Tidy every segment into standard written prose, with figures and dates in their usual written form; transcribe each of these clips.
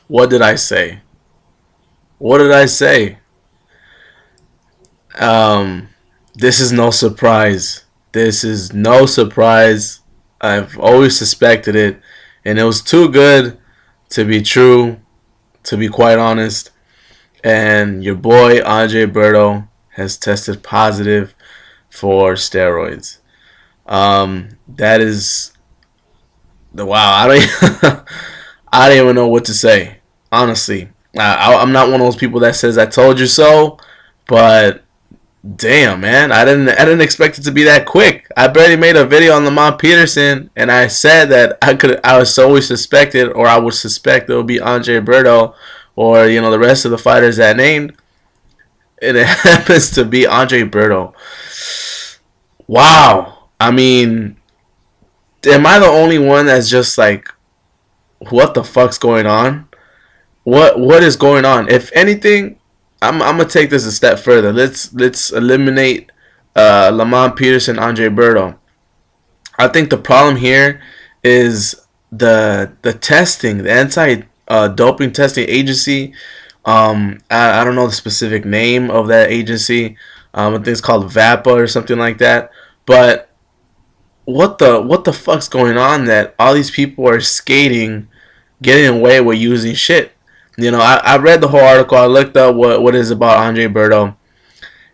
What did I say? What did I say? Um, this is no surprise. This is no surprise. I've always suspected it, and it was too good to be true, to be quite honest. And your boy Andre Berto has tested positive for steroids. That is the wow. I don't even know what to say. Honestly, I'm not one of those people that says "I told you so," but damn, man, I didn't expect it to be that quick. I barely made a video on Lamont Peterson, and I said that I was always suspected, or I would suspect it would be Andre Berto, or the rest of the fighters that named, and it happens to be Andre Berto. Wow, I mean, am I the only one that's just like, what the fuck's going on? What is going on? If anything, I'm gonna take this a step further. Let's eliminate Lamont Peterson, Andre Berto. I think the problem here is the testing, the anti doping testing agency. I don't know the specific name of that agency. I think it's called VAPA or something like that. But what the fuck's going on that all these people are skating, getting away with using shit? I read the whole article. I looked up what is about Andre Berto,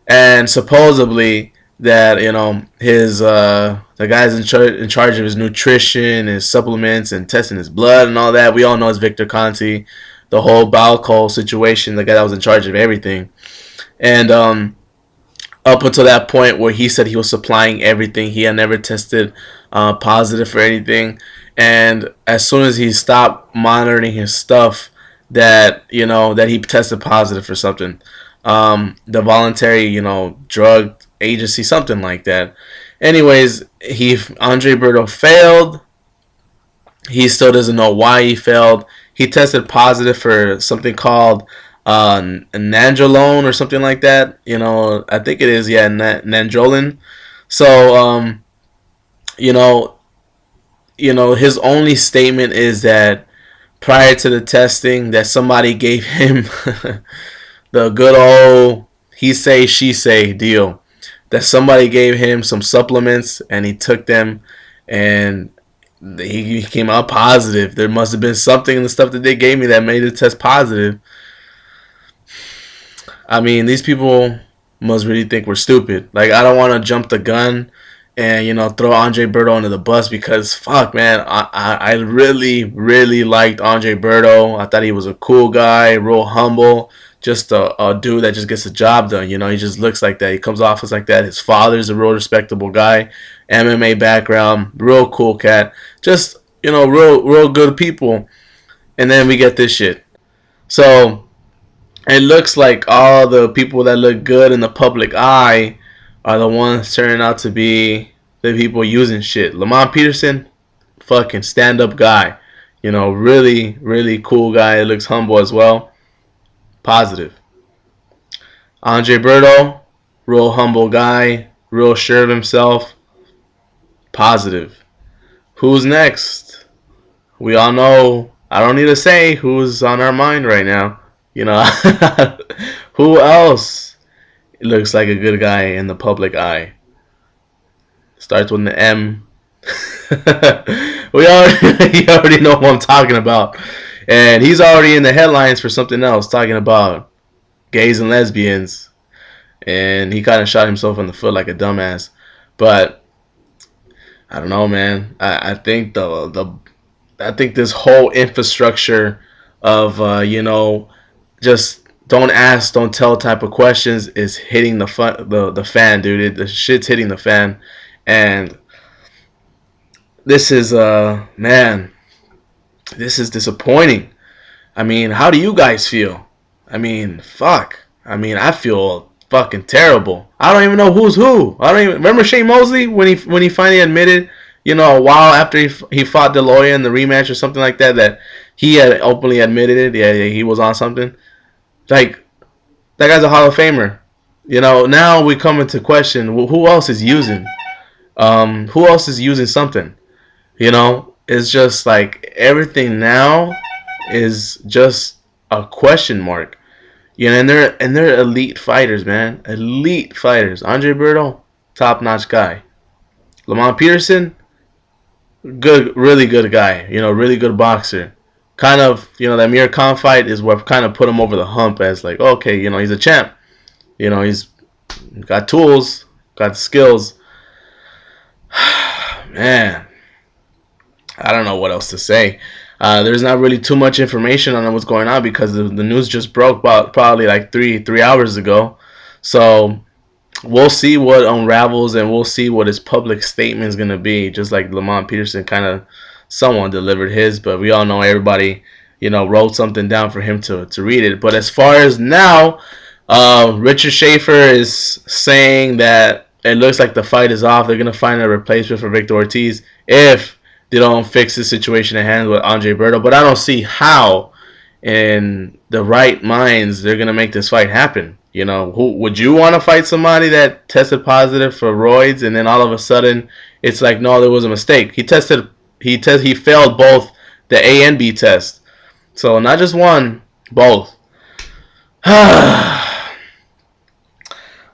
and supposedly that his the guy's in charge of his nutrition, his supplements, and testing his blood and all that. We all know it's Victor Conti, the whole Balco situation, the guy that was in charge of everything, and up until that point where he said he was supplying everything, he had never tested positive for anything, and as soon as he stopped monitoring his stuff, that he tested positive for something, the voluntary drug agency, something like that. Anyways, Andre Berto failed. He still doesn't know why he failed. He tested positive for something called nandrolone or something like that. I think it is, yeah, nandrolone. So you know his only statement is that prior to the testing that somebody gave him the good old he say she say deal, that somebody gave him some supplements and he took them, and he came out positive. There must have been something in the stuff that they gave me that made it test positive. I mean, these people must really think we're stupid. Like, I don't want to jump the gun and throw Andre Berto under the bus, because fuck, man, I really really liked Andre Berto. I thought he was a cool guy, real humble, just a dude that just gets the job done. He just looks like that. He comes off as like that. His father's a real respectable guy, MMA background, real cool cat. Just real good people. And then we get this shit. So it looks like all the people that look good in the public eye are the ones turning out to be the people using shit. Lamont Peterson, fucking stand up guy. Really, really cool guy. Looks humble as well. Positive. Andre Berto, real humble guy. Real sure of himself. Positive. Who's next? We all know. I don't need to say who's on our mind right now. Who else looks like a good guy in the public eye? Starts with an M. You already know what I'm talking about. And he's already in the headlines for something else, talking about gays and lesbians. And he kind of shot himself in the foot like a dumbass. But I don't know, man. I think I think this whole infrastructure of just don't ask, don't tell type of questions is hitting the fan, dude. The shit's hitting the fan, and this is man, this is disappointing. I mean, how do you guys feel? I mean, fuck. I mean, I feel fucking terrible. I don't even know who's who. I don't even remember Shane Mosley when he finally admitted, a while after he fought De La Hoya in the rematch or something like that, that he had openly admitted it. Yeah, he was on something. Like, that guy's a Hall of Famer. Now we come into question, well, who else is using? Who else is using something? It's just like everything now is just a question mark. You know, and they're elite fighters, man. Elite fighters. Andre Berto, top notch guy. Lamont Peterson, good, really good guy. You know, really good boxer. Kind of, you know, that Amir Khan fight is what kind of put him over the hump as like, okay, you know, he's a champ. You know, he's got tools, got the skills. Man, I don't know what else to say. There's not really too much information on what's going on because the news just broke about probably like three hours ago. So we'll see what unravels and we'll see what his public statement is gonna be. Just like Lamont Peterson, kind of someone delivered his, but we all know everybody, you know, wrote something down for him to read it. But as far as now, Richard Schaefer is saying that it looks like the fight is off. They're gonna find a replacement for Victor Ortiz if they don't fix the situation at hand with Andre Berto. But I don't see how, in the right minds, they're gonna make this fight happen. You know, who would you want to fight somebody that tested positive for roids and then all of a sudden it's like, no, there was a mistake. He failed both the A and B test. So not just one, both.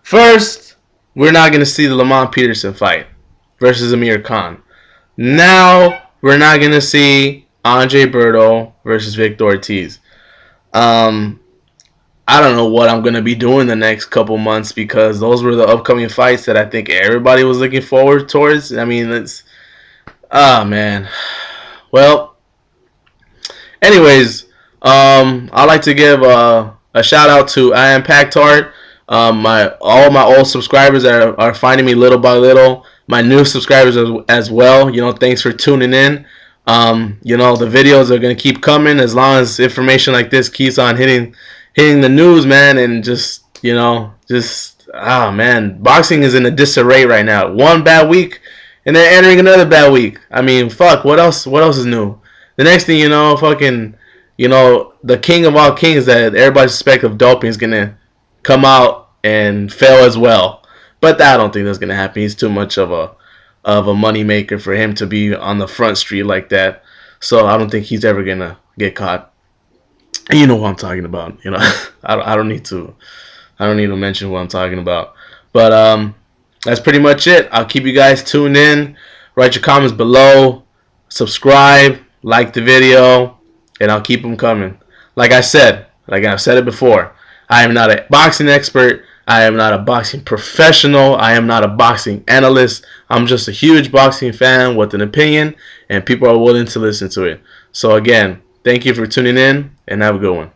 First, we're not going to see the Lamont Peterson fight versus Amir Khan. Now, we're not going to see Andre Berto versus Victor Ortiz. I don't know what I'm going to be doing the next couple months because those were the upcoming fights that I think everybody was looking forward towards. I mean, it's... Ah, man. Well, anyways, I'd like to give a shout out to I Am Packed Heart. All my old subscribers are finding me little by little. My new subscribers as well. You know, thanks for tuning in. You know, the videos are gonna keep coming as long as information like this keeps on hitting the news, man. And just, you know, man, boxing is in a disarray right now. One bad week, and they're entering another bad week. I mean, fuck. What else? What else is new? The next thing you know, fucking, you know, the king of all kings that everybody suspects of doping is gonna come out and fail as well. But I don't think that's gonna happen. He's too much of a money maker for him to be on the front street like that. So I don't think he's ever gonna get caught. And you know what I'm talking about. You know, I don't need to mention what I'm talking about. But that's pretty much it. I'll keep you guys tuned in. Write your comments below. Subscribe. Like the video. And I'll keep them coming. Like I've said it before, I am not a boxing expert. I am not a boxing professional. I am not a boxing analyst. I'm just a huge boxing fan with an opinion, and people are willing to listen to it. So again, thank you for tuning in, and have a good one.